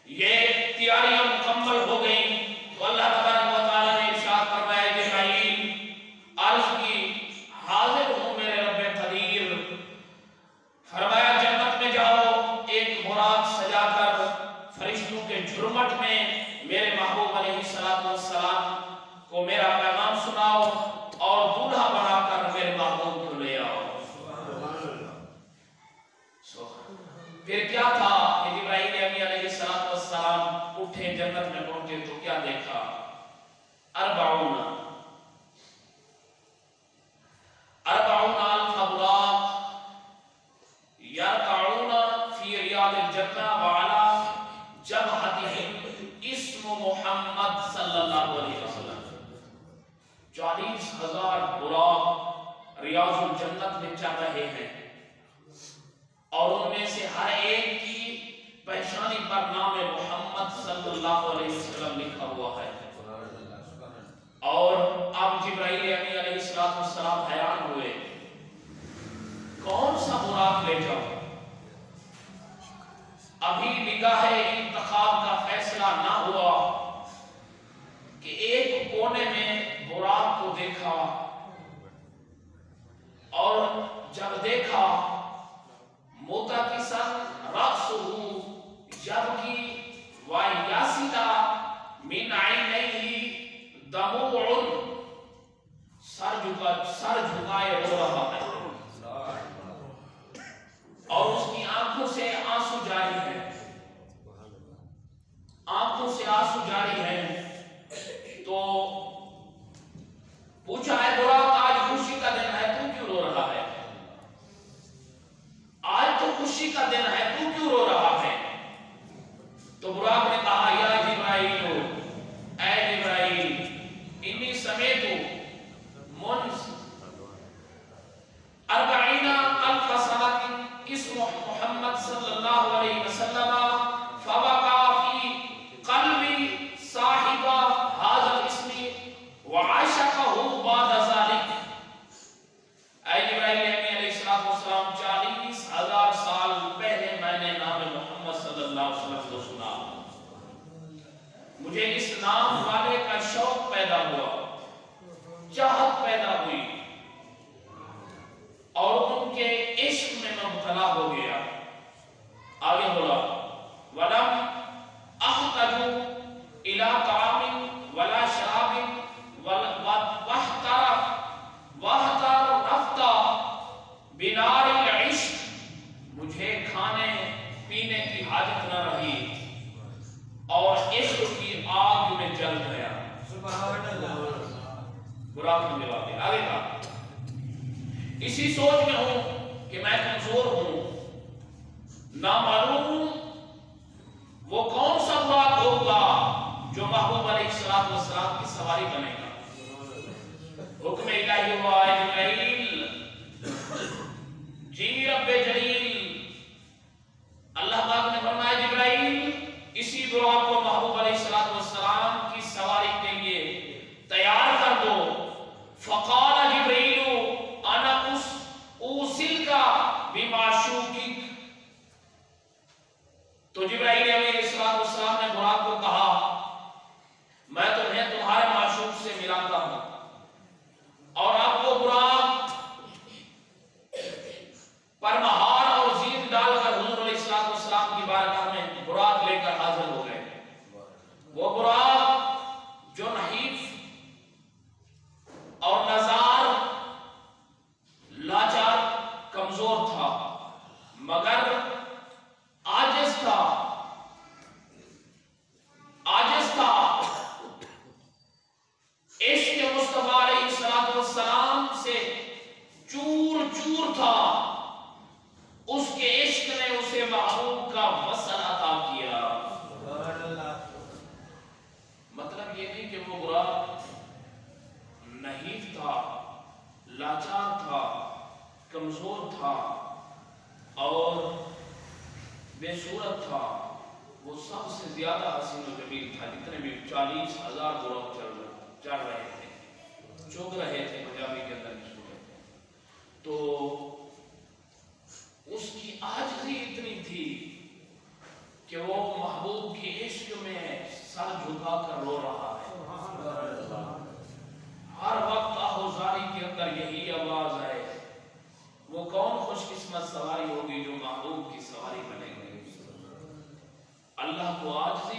یہ تیاریاں مکمل ہو گئیں تو اللہ تبارک و تعالیٰ نے ارشاد فرمایا جبرائیل عرض کی حاضر ہوں میرے رب قدیر. فرمایا جنت میں جاؤ، ایک براق سجا کر فرشتوں کے جھرمٹ میں میرے محبوب علیہ السلام کو میرا پیغام سناؤ اور دولہا بنا کر میرے محبوب کو لے آؤ. پھر کیا تھا کہ جبرائیل امین علیہ السلام اٹھے، جنت میں پہنچے تو کیا دیکھا؟ 40 الف براق یرتعون فی ریاض الجنہ وعلی جبہتہم اسم محمد صلی اللہ علیہ وسلم. 40,000 براق ریاض الجنت میں چل رہے ہیں اور ان میں سے ہر ایک کی پہچانی پر نام محمد صلی اللہ علیہ وسلم لکھا ہوا ہے. اور اب جبرائیل امین علیہ السلام حیران ہوئے، کون سا براق لے جاؤ؟ ابھی نگاہ انتخاب کا فیصلہ نہ ہوا کہ ایک کونے میں براق کو دیکھا اور جب دیکھا متکسن رأسہ یبکی ویسد من عینیہ دموع، سر جھکائے رو رہا ہے اور اس کی آنکھوں سے آنسو جاری ہے، آنکھوں سے آنسو جاری ہے. تو پوچھا ہے براق آج خوشی کا دن ہے تو کیوں رو رہا ہے؟ آج تو خوشی کا دن ہے تو کیوں رو رہا ہے؟ تو براق نے کہا یا جبرائیل، اے جبرائیل، انی سمیت منذ 40 الف سنۃ اسم محمد صلی اللہ علیہ وسلم فوقع فی قلبی صاحب ھذا الاسم وعشقہ بعد ذلك. اے جبرائیل امین علیہ السلام، 40,000 سال پہلے میں نے نام محمد صلی اللہ علیہ وسلم کو سنا، مجھے اس نام والے کا شوق پیدا ہوا، چاہت پیدا ہوئی اور ان کے عشق میں مبتلا ہو گیا. آگے بولا وَلَمْ أَحْتَجُ إِلَىٰ طَعَامٍ وَلَا شَرَابٍ وَاحْتَرَفْتَ بِنَارِ الْعِشْقِ، مجھے کھانے پینے کی حاجت نہ رہی اور عشق کی آگ میں جل گیا. سبحان اللہ. براق نے جواب دیا. آگے کہا اسی سوچ میں ہوں کہ میں کمزور ہوں، نامعلوم ہوں وہ کون سا براق ہوگا جو محبوب علیہ السلام کی سواری بنے گا. حکم الہی ہوا ہے جبرائیل، جی رب جلیل. اللہ پاک نے فرمایا جبرائیل اسی براق کو محبوب علیہ السلام کی سواری کے لیے تیار کر دو. فقال جبرائیل انا اوصلک بمعشوقک. تو جبرائیل علیہ السلام نے براق کو کہا میں تمہیں تمہارے معشوق سے ملاتا ہوں. اور اب وہ براق پر مہار اور زین ڈال کر حضور علیہ السلام کی بارگاہ میں براق لے کر حاضر ہو گئے. وہ براق جو نحیف اور نزار، لاچار، کمزور تھا مگر عاجز تھا، عشق مصطفیٰ علیہ السلام سے چور چور تھا. اس کے عشق نے اسے محبوب کا وصل عطا کیا. مطلب یہ نہیں کہ وہ براق نحیف تھا، لاچار تھا، کمزور تھا اور بے صورت تھا. وہ سب سے زیادہ حسین و جمیل تھا. جتنے بھی 40,000 براق چل رہے تھے، چوک رہے تھے پنجابی کے اندر کی صورت. تو اس کی عاجزی اتنی تھی کہ وہ محبوب کے عشق میں سر جھکا کر رو رہا ہے. ہر وقت آہوزاری کے اندر یہی آواز ہے. وہ کون خوش قسمت سواری ہوگی جو محبوب کی سواری بنے گی. اللہ کو عاجزی